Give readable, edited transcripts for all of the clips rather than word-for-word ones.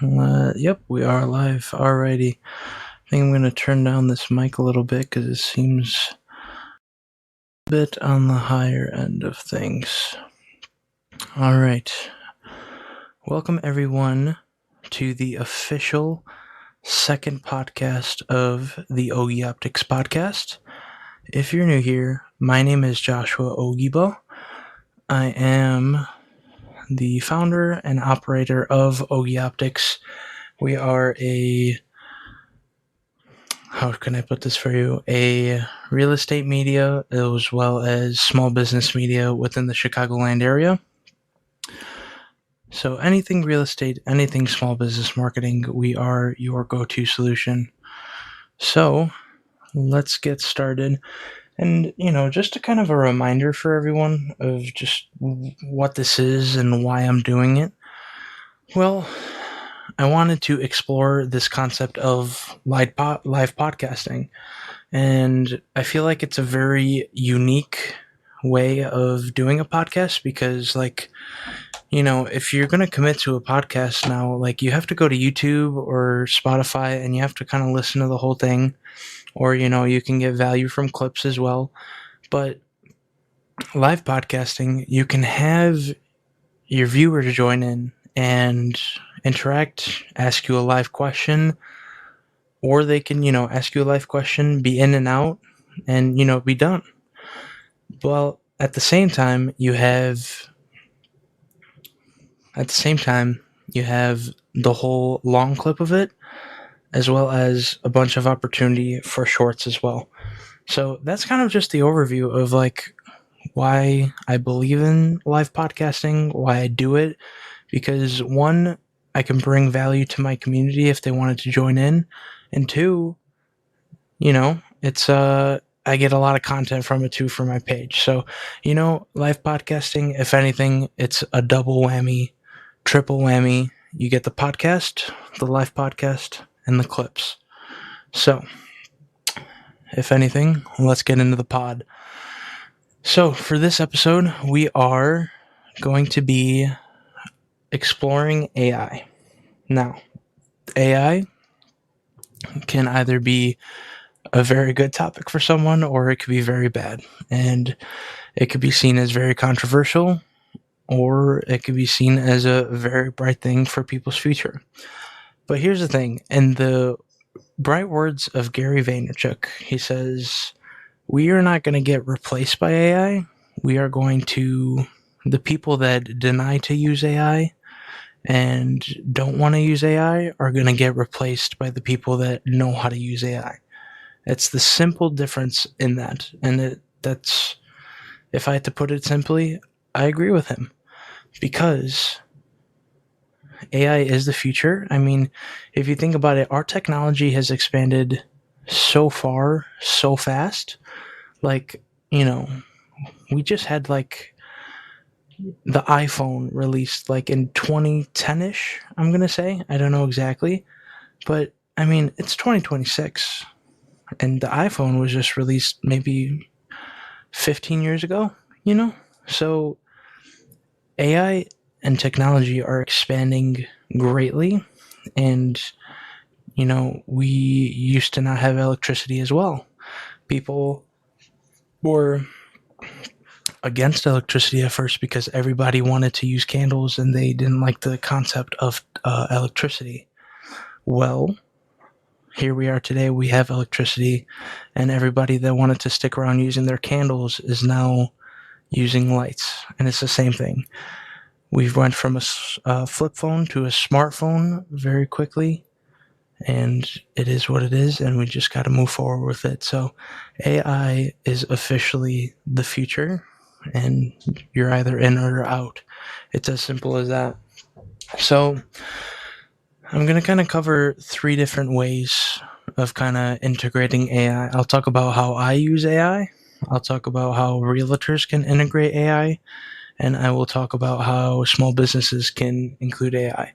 Yep, we are live. Alrighty. I think I'm going to turn down this mic a little bit because it seems a bit on the higher end of things. Alright. Welcome, everyone, to the official second podcast of the Ogi Optics Podcast. If you're new here, my name is Joshua Ogibo. I am the founder and operator of Ogi Optics. We are how can I put this for you? A real estate media as well as small business media within the Chicagoland area. So anything real estate, anything small business marketing, we are your go-to solution. So let's get started. And, just a kind of a reminder for everyone of just what this is and why I'm doing it. Well, I wanted to explore this concept of live podcasting. And I feel like it's a very unique way of doing a podcast because, if you're going to commit to a podcast now, you have to go to YouTube or Spotify and you have to kind of listen to the whole thing. Or, you can get value from clips as well. But live podcasting, you can have your viewers join in and interact, ask you a live question, or they can, ask you a live question, be in and out, and, be done. Well, at the same time, you have the whole long clip of it, as well as a bunch of opportunity for shorts as well. So that's kind of just the overview of why I believe in live podcasting, why I do it, because one, I can bring value to my community if they wanted to join in, and two, it's I get a lot of content from it too for my page. So, live podcasting, if anything, it's a double whammy, triple whammy. You get the podcast, the live podcast, and the clips. So, if anything, let's get into the pod. So, for this episode, we are going to be exploring AI. Now, AI can either be a very good topic for someone or it could be very bad. And it could be seen as very controversial or it could be seen as a very bright thing for people's future. But here's the thing. In the bright words of Gary Vaynerchuk, he says, we are not going to get replaced by AI. We are going to, the people that deny to use AI and don't want to use AI are going to get replaced by the people that know how to use AI. It's the simple difference in that. And that's, if I had to put it simply, I agree with him. Because AI is the future. I mean, if you think about it, our technology has expanded so far, so fast. We just had the iPhone released in 2010-ish, I'm going to say. I don't know exactly. But, I mean, it's 2026. And the iPhone was just released maybe 15 years ago, So AI and technology are expanding greatly. And, we used to not have electricity as well. People were against electricity at first because everybody wanted to use candles and they didn't like the concept of electricity. Well, here we are today, we have electricity, and everybody that wanted to stick around using their candles is now using lights, and it's the same thing. We've went from a flip phone to a smartphone very quickly, and it is what it is, and we just got to move forward with it. So AI is officially the future, and you're either in or out. It's as simple as that. So I'm going to kind of cover 3 different ways of kind of integrating AI. I'll talk about how I use AI. I'll talk about how realtors can integrate AI. And I will talk about how small businesses can include AI.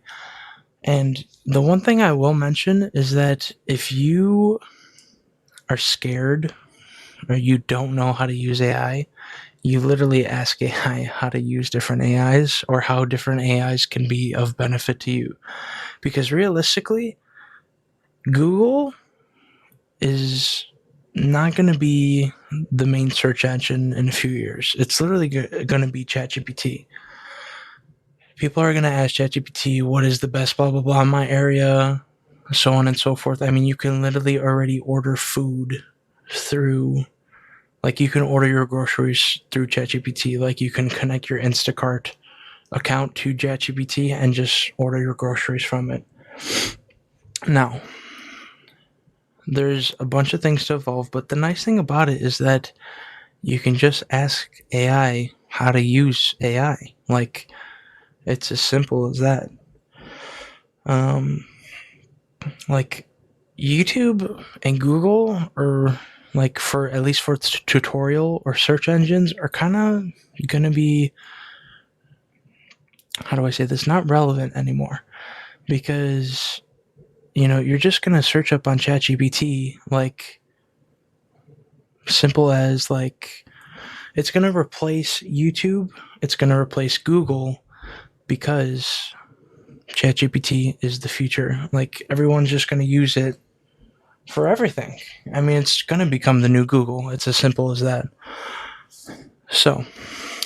And the one thing I will mention is that if you are scared or you don't know how to use AI, you literally ask AI how to use different AIs or how different AIs can be of benefit to you. Because realistically, Google is not going to be the main search engine in a few years. It's literally going to be ChatGPT. People are going to ask ChatGPT, what is the best blah, blah, blah in my area, so on and so forth. I mean, you can literally already order food through, like, you can order your groceries through ChatGPT. Like, you can connect your Instacart account to ChatGPT and just order your groceries from it. Now, there's a bunch of things to evolve, but the nice thing about it is that you can just ask AI how to use AI. Like, it's as simple as that. Like, YouTube and Google are, like, for at least for tutorial or search engines, are kind of going to be, how do I say this, not relevant anymore. Because, you're just going to search up on ChatGPT, like, simple as, like, it's going to replace YouTube, it's going to replace Google, because ChatGPT is the future. Like, everyone's just going to use it for everything. I mean, it's going to become the new Google. It's as simple as that. So,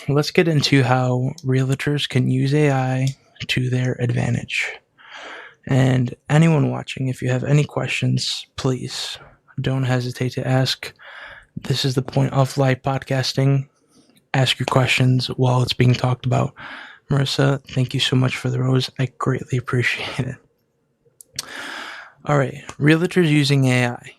let's get into how realtors can use AI to their advantage. And anyone watching, if you have any questions, please don't hesitate to ask. This is the point of live podcasting. Ask your questions while it's being talked about. Marissa, thank you so much for the rose. I greatly appreciate it. All right, realtors using AI.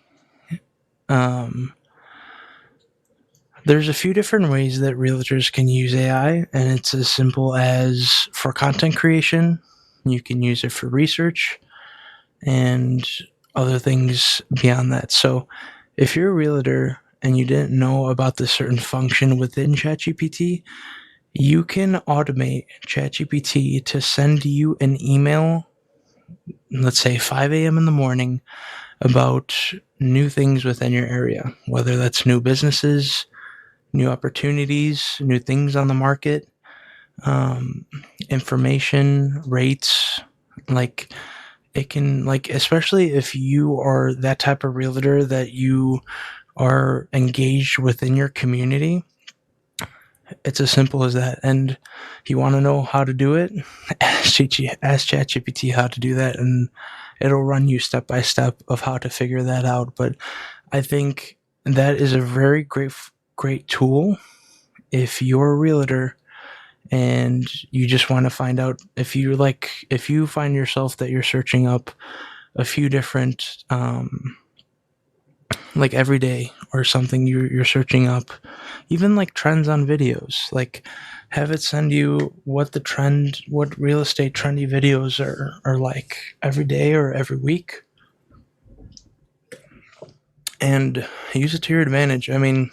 There's a few different ways that realtors can use AI, and it's as simple as for content creation, you can use it for research, and other things beyond that. So if you're a realtor and you didn't know about this certain function within ChatGPT, you can automate ChatGPT to send you an email, let's say 5 a.m. in the morning, about new things within your area, whether that's new businesses, new opportunities, new things on the market, information, rates. Like, it can, like, especially if you are that type of realtor that you are engaged within your community, it's as simple as that. And you want to know how to do it, ask ChatGPT how to do that, and it'll run you step by step of how to figure that out. But I think that is a very great tool if you're a realtor and you just want to find out, if you find yourself that you're searching up a few different, like, every day or something, you're searching up even like trends on videos, like, have it send you what real estate trendy videos are like every day or every week, and use it to your advantage. I mean,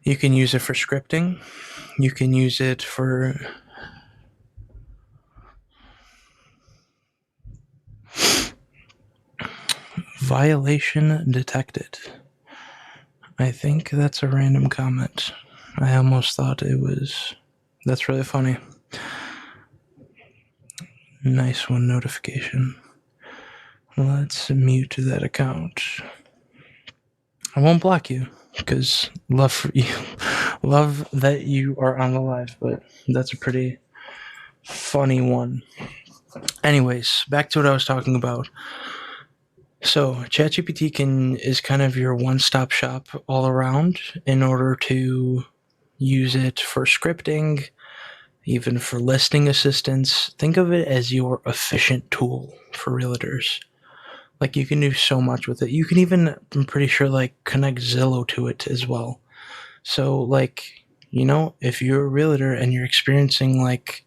you can use it for scripting, you can use it for violation detected. I think that's a random comment. I almost thought it was. That's really funny. Nice one, notification. Let's mute that account. I won't block you, because love for you. Love that you are on the live, but that's a pretty funny one. Anyways, back to what I was talking about. So ChatGPT is kind of your one-stop shop all around in order to use it for scripting, even for listing assistance. Think of it as your efficient tool for realtors. Like, you can do so much with it. You can even, I'm pretty sure, like, connect Zillow to it as well. So, like, if you're a realtor and you're experiencing, like,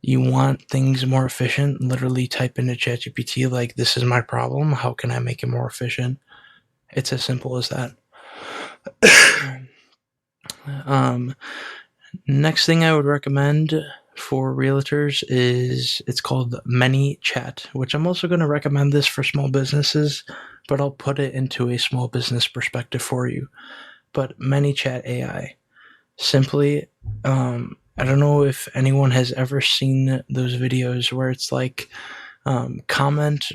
you want things more efficient, literally type into ChatGPT, like, this is my problem, how can I make it more efficient? It's as simple as that. Next thing I would recommend for realtors is, it's called ManyChat, which I'm also going to recommend this for small businesses, but I'll put it into a small business perspective for you. But ManyChat AI. Simply, I don't know if anyone has ever seen those videos where it's like, comment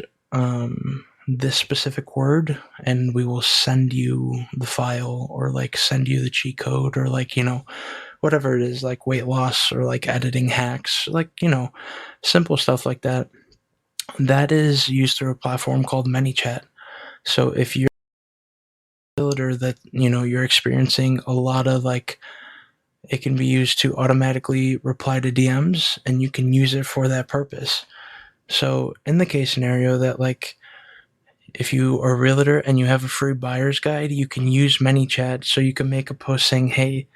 this specific word and we will send you the file, or like send you the cheat code, or like, whatever it is, like weight loss or like editing hacks, like, simple stuff like that. That is used through a platform called ManyChat. So if you're a builder that, you're experiencing a lot of like, it can be used to automatically reply to DMs, and you can use it for that purpose. So in the case scenario that, like, if you are a realtor and you have a free buyer's guide, you can use ManyChat. So you can make a post saying, hey,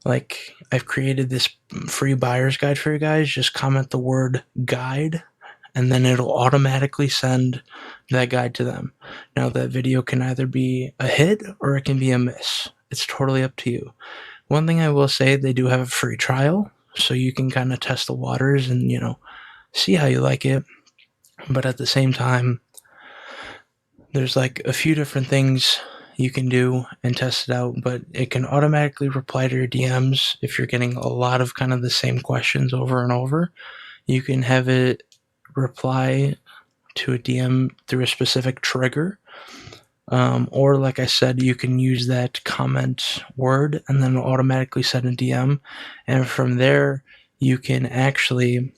like, I've created this free buyer's guide for you guys. Just comment the word guide, and then it'll automatically send that guide to them. Now, that video can either be a hit or it can be a miss. It's totally up to you. One thing I will say, they do have a free trial, so you can kind of test the waters and, see how you like it. But at the same time, there's like a few different things you can do and test it out, but it can automatically reply to your DMs if you're getting a lot of kind of the same questions over and over. You can have it reply to a DM through a specific trigger. Or like I said, you can use that comment word and then automatically send a DM. And from there, you can actually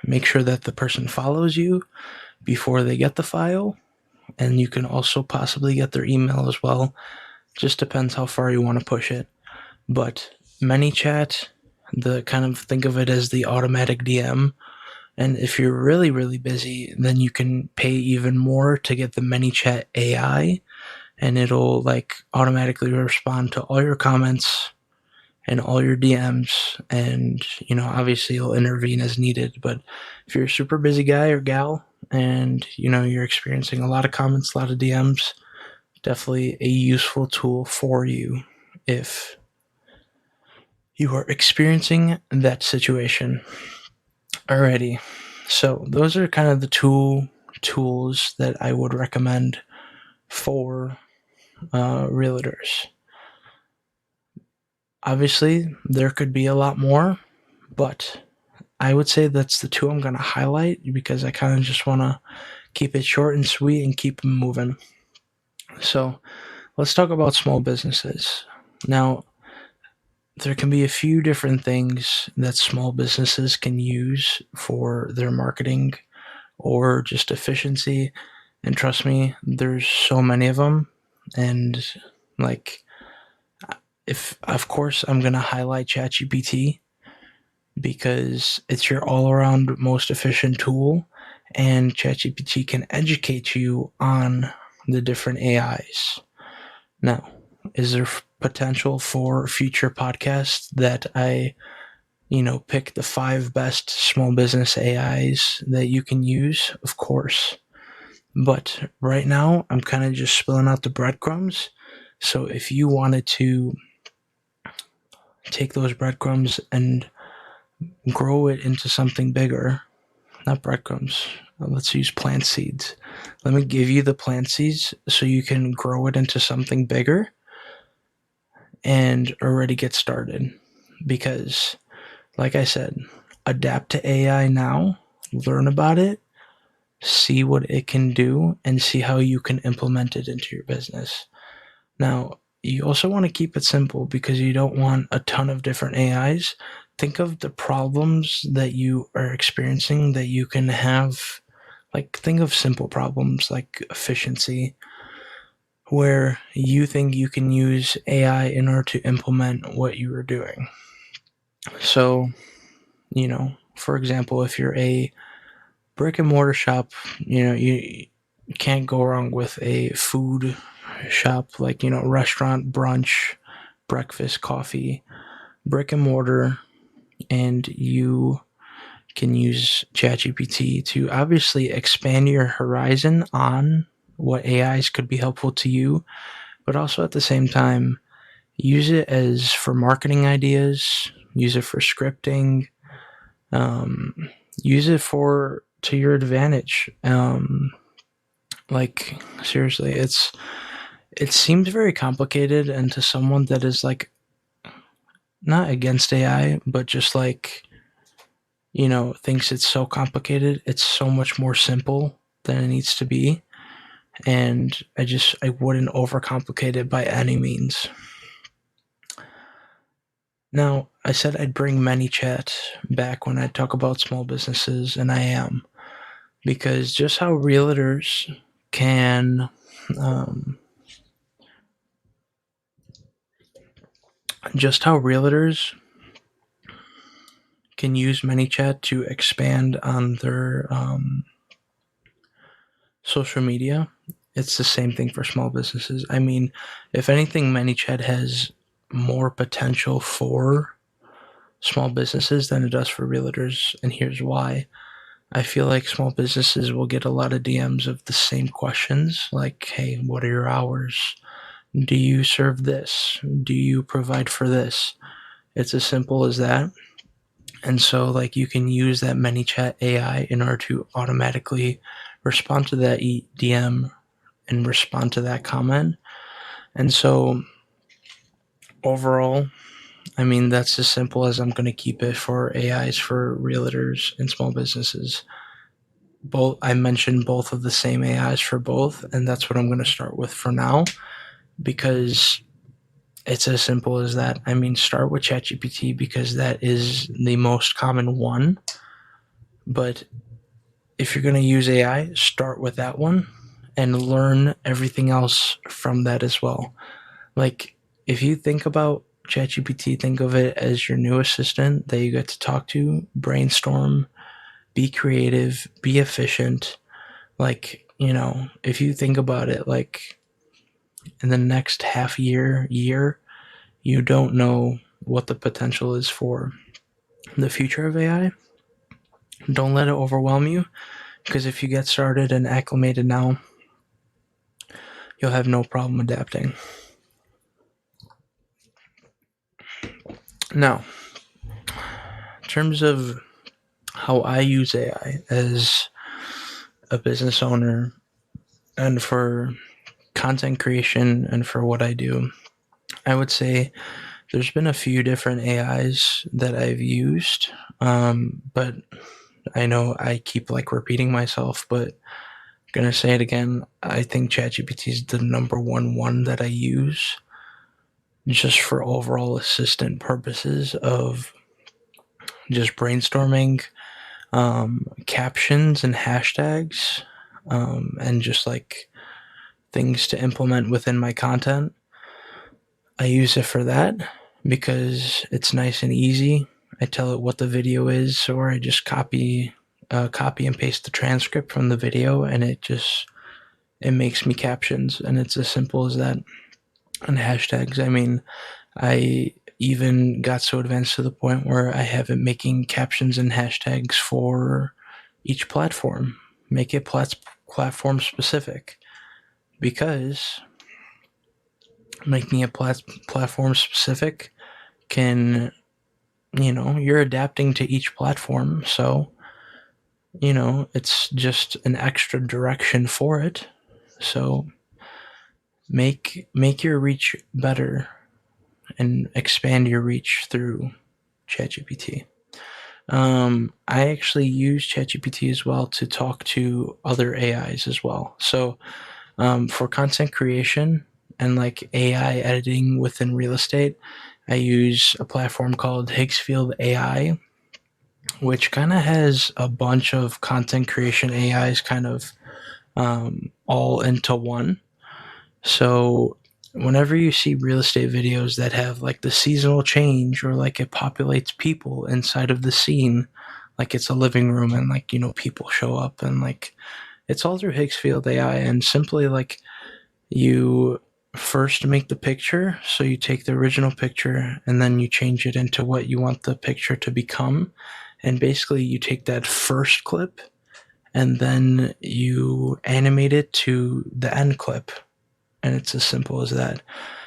make sure that the person follows you before they get the file. And you can also possibly get their email as well. Just depends how far you want to push it. But ManyChat, the kind of think of it as the automatic DM. And if you're really, really busy, then you can pay even more to get the ManyChat AI, and it'll like automatically respond to all your comments and all your DMs, and obviously it'll intervene as needed. But if you're a super busy guy or gal and you're experiencing a lot of comments, a lot of DMs, definitely a useful tool for you if you are experiencing that situation. Alrighty, so those are kind of the two tools that I would recommend for realtors. Obviously, there could be a lot more, but I would say that's the two I'm going to highlight because I kind of just want to keep it short and sweet and keep them moving. So let's talk about small businesses. Now, there can be a few different things that small businesses can use for their marketing or just efficiency. And trust me, there's so many of them. And like, if of course I'm going to highlight ChatGPT because it's your all around most efficient tool, and ChatGPT can educate you on the different AIs. Now, is there potential for future podcasts that I, pick the 5 best small business AIs that you can use? Of course. But right now, I'm kind of just spilling out the breadcrumbs. So if you wanted to take those breadcrumbs and grow it into something bigger, not breadcrumbs, let's use plant seeds. Let me give you the plant seeds so you can grow it into something bigger and already get started. Because, like I said, adapt to AI now, learn about it, see what it can do, and see how you can implement it into your business. Now, you also want to keep it simple because you don't want a ton of different AIs. Think of the problems that you are experiencing that you can have. Like, think of simple problems like efficiency, where you think you can use AI in order to implement what you are doing. So, for example, if you're a brick and mortar shop, you can't go wrong with a food shop, like, restaurant, brunch, breakfast, coffee, brick and mortar, and you can use ChatGPT to obviously expand your horizon on what AIs could be helpful to you, but also at the same time, use it as for marketing ideas, use it for scripting, use it to your advantage. Seriously, it seems very complicated, and to someone that is like not against AI, but just like, thinks it's so complicated. It's so much more simple than it needs to be. And I wouldn't overcomplicate it by any means. Now, I said I'd bring ManyChat back when I talk about small businesses, and I am. Because just how realtors can use ManyChat to expand on their social media, it's the same thing for small businesses. I mean, if anything, ManyChat has more potential for small businesses than it does for realtors, and here's why. I feel like small businesses will get a lot of DMs of the same questions, like, hey, what are your hours? Do you serve this? Do you provide for this? It's as simple as that. And so, like, you can use that ManyChat AI in order to automatically respond to that DM and respond to that comment. And so, overall, I mean, that's as simple as I'm going to keep it for AIs for realtors and small businesses. I mentioned both of the same AIs for both, and that's what I'm going to start with for now, because it's as simple as that. I mean, start with ChatGPT because that is the most common one. But if you're going to use AI, start with that one and learn everything else from that as well. Like, if you think about ChatGPT, think of it as your new assistant that you get to talk to, brainstorm, be creative, be efficient. Like, if you think about it, like, in the next half year, you don't know what the potential is for the future of AI. Don't let it overwhelm you, because if you get started and acclimated now, you'll have no problem adapting. Now, in terms of how I use AI as a business owner and for content creation and for what I do, I would say there's been a few different AIs that I've used, but I know I keep like repeating myself, but I'm gonna say it again. I think ChatGPT is the number one that I use just for overall assistant purposes of just brainstorming captions and hashtags, and just like things to implement within my content. I use it for that because it's nice and easy. I tell it what the video is, or I just copy and paste the transcript from the video, and it makes me captions, and it's as simple as that. And hashtags, I mean, I even got so advanced to the point where I have it making captions and hashtags for each platform. Make it platform specific, because making it platform specific can, you're adapting to each platform, so it's just an extra direction for it. So make your reach better and expand your reach through ChatGPT. I actually use ChatGPT as well to talk to other AIs as well. So for content creation and like AI editing within real estate, I use a platform called Higgsfield AI, which kind of has a bunch of content creation AIs kind of all into one. So whenever you see real estate videos that have like the seasonal change, or like it populates people inside of the scene, like it's a living room and like, people show up, and like it's all through Higgsfield AI, and simply like you first make the picture. So you take the original picture and then you change it into what you want the picture to become. And basically you take that first clip and then you animate it to the end clip. And it's as simple as that.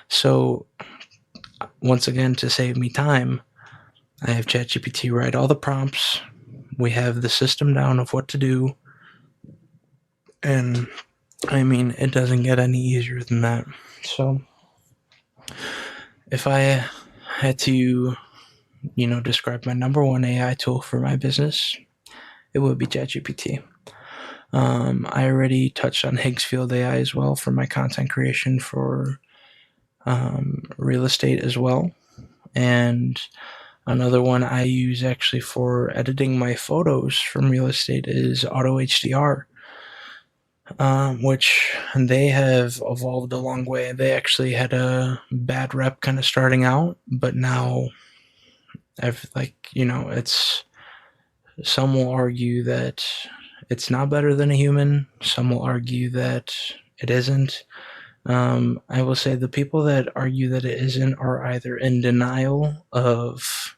So once again, to save me time, I have ChatGPT write all the prompts. We have the system down of what to do. And I mean, it doesn't get any easier than that. So if I had to describe my number one AI tool for my business, it would be ChatGPT. I already touched on Higgsfield AI as well for my content creation for real estate as well. And another one I use actually for editing my photos from real estate is Auto HDR, which they have evolved a long way. They actually had a bad rep kind of starting out, but now it's, some will argue that it's not better than a human. Some will argue that it isn't. I will say the people that argue that it isn't are either in denial of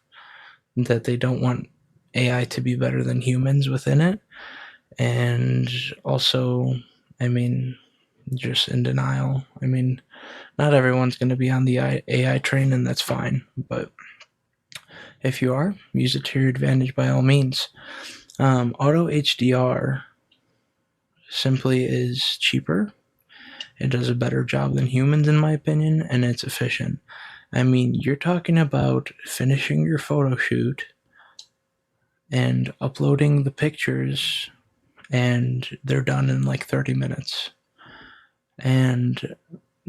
that they don't want AI to be better than humans within it, and also, just in denial. Not everyone's going to be on the AI train, and that's fine, but if you are, use it to your advantage by all means. Auto HDR simply is cheaper. It does a better job than humans, in my opinion, and it's efficient. You're talking about finishing your photo shoot and uploading the pictures, and they're done in like 30 minutes. And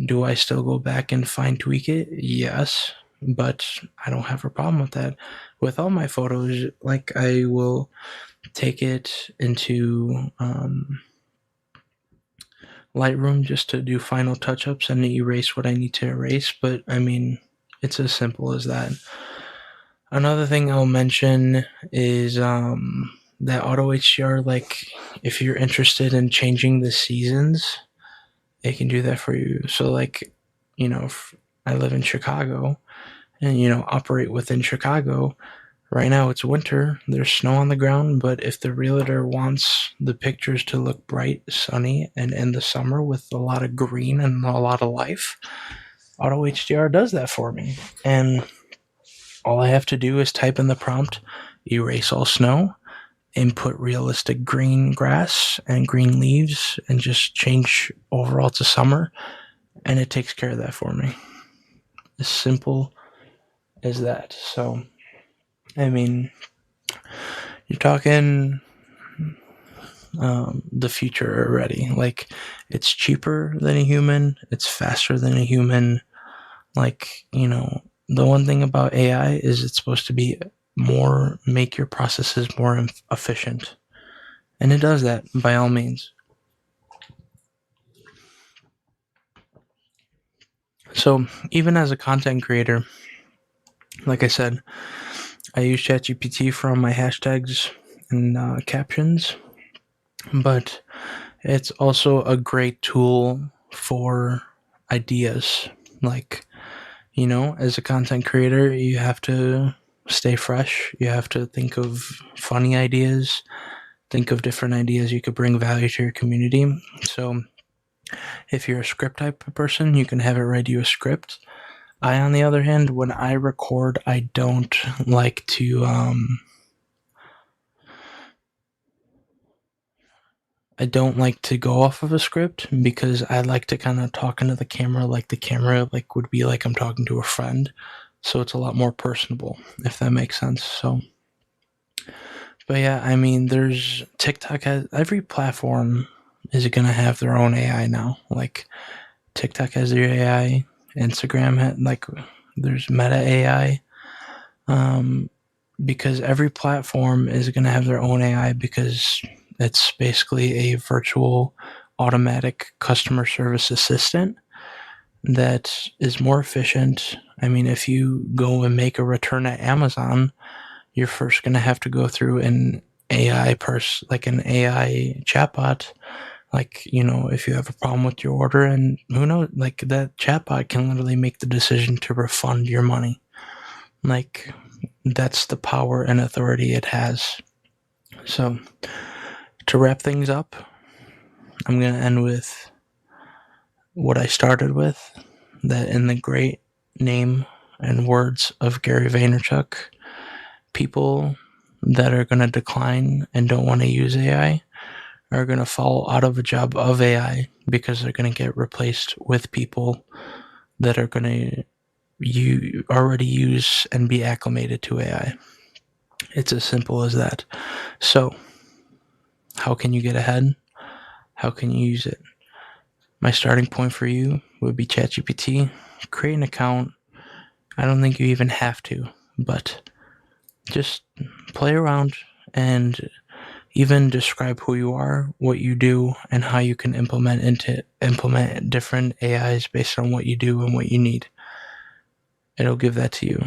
do I still go back and fine tweak it? Yes, but I don't have a problem with that. With all my photos, like, I will take it into Lightroom just to do final touch-ups and erase what I need to erase, but it's as simple as that. Another thing I'll mention is that Auto HDR, like, if you're interested in changing the seasons, it can do that for you. So, like, if I live in Chicago and, operate within Chicago, right now it's winter, there's snow on the ground, but if the realtor wants the pictures to look bright, sunny, and in the summer with a lot of green and a lot of life, Auto HDR does that for me. And all I have to do is type in the prompt, erase all snow, input realistic green grass and green leaves, and just change overall to summer, and it takes care of that for me. As simple as that. So, you're talking the future already. Like, it's cheaper than a human, it's faster than a human. Like, the one thing about AI is it's supposed to be make your processes more efficient. And it does that by all means. So even as a content creator, like I said, I use ChatGPT for all my hashtags and captions, but it's also a great tool for ideas. Like, as a content creator, you have to stay fresh. You have to think of funny ideas, think of different ideas you could bring value to your community. So if you're a script type of person, you can have it write you a script. I, on the other hand, when I record, I don't like to go off of a script, because I like to kind of talk into the camera, like the camera would be like I'm talking to a friend. So it's a lot more personable, if that makes sense. So, but yeah, there's TikTok has, every platform is going to have their own AI now. Like, TikTok has their AI, Instagram there's Meta AI, because every platform is going to have their own AI, because it's basically a virtual automatic customer service assistant that is more efficient. If you go and make a return at Amazon, you're first going to have to go through an AI an AI chatbot. Like, if you have a problem with your order, and who knows, like, that chatbot can literally make the decision to refund your money. Like, that's the power and authority it has. So, to wrap things up, I'm going to end with what I started with, that in the great name and words of Gary Vaynerchuk, people that are going to decline and don't want to use AI are going to fall out of a job of AI, because they're going to get replaced with people that are going to you already use and be acclimated to AI. It's as simple as that. So, how can you get ahead? How can you use it? My starting point for you would be ChatGPT. Create an account. I don't think you even have to, but just play around and even describe who you are, what you do, and how you can implement different AIs based on what you do and what you need. It'll give that to you.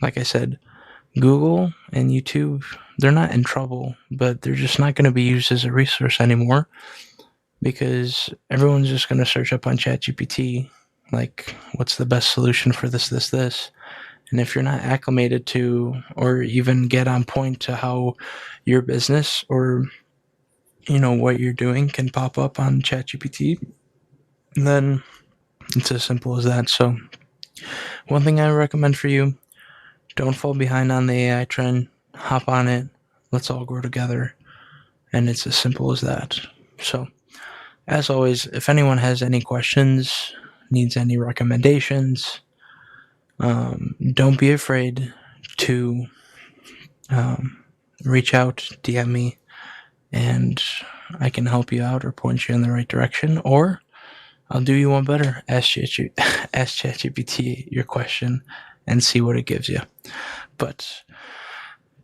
Like I said, Google and YouTube, they're not in trouble, but they're just not going to be used as a resource anymore because everyone's just going to search up on ChatGPT, like, what's the best solution for this? And if you're not acclimated to or even get on point to how your business or what you're doing can pop up on ChatGPT, then it's as simple as that. So one thing I recommend for you, don't fall behind on the AI trend. Hop on it. Let's all grow together. And it's as simple as that. So as always, if anyone has any questions, needs any recommendations, don't be afraid to reach out, DM me, and I can help you out or point you in the right direction. Or I'll do you one better. Ask ChatGPT your question and see what it gives you. But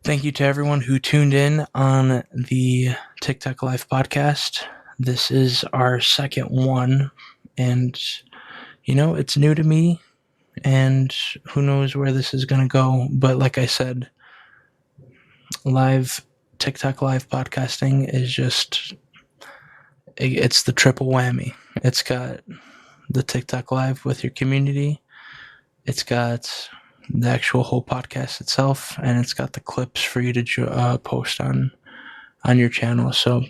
thank you to everyone who tuned in on the TikTok Live podcast. This is our second one, and it's new to me, and who knows where this is going to go. But like I said, TikTok Live podcasting is it's the triple whammy. It's got the TikTok Live with your community, it's got the actual whole podcast itself, and it's got the clips for you to post on your channel. So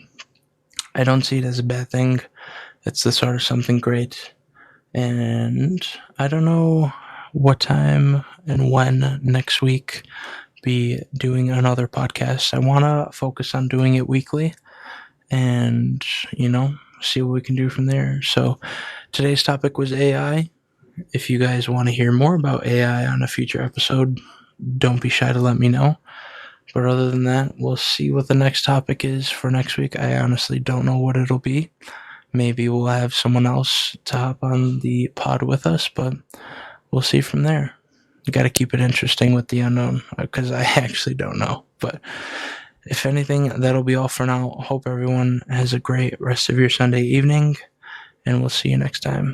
I don't see it as a bad thing. It's the sort of something great. And I don't know what time and when next week be doing another podcast. I want to focus on doing it weekly and, see what we can do from there. So today's topic was AI. If you guys want to hear more about AI on a future episode, don't be shy to let me know. But other than that, we'll see what the next topic is for next week. I honestly don't know what it'll be. Maybe we'll have someone else to hop on the pod with us, but we'll see from there. You got to keep it interesting with the unknown because I actually don't know. But if anything, that'll be all for now. Hope everyone has a great rest of your Sunday evening, and we'll see you next time.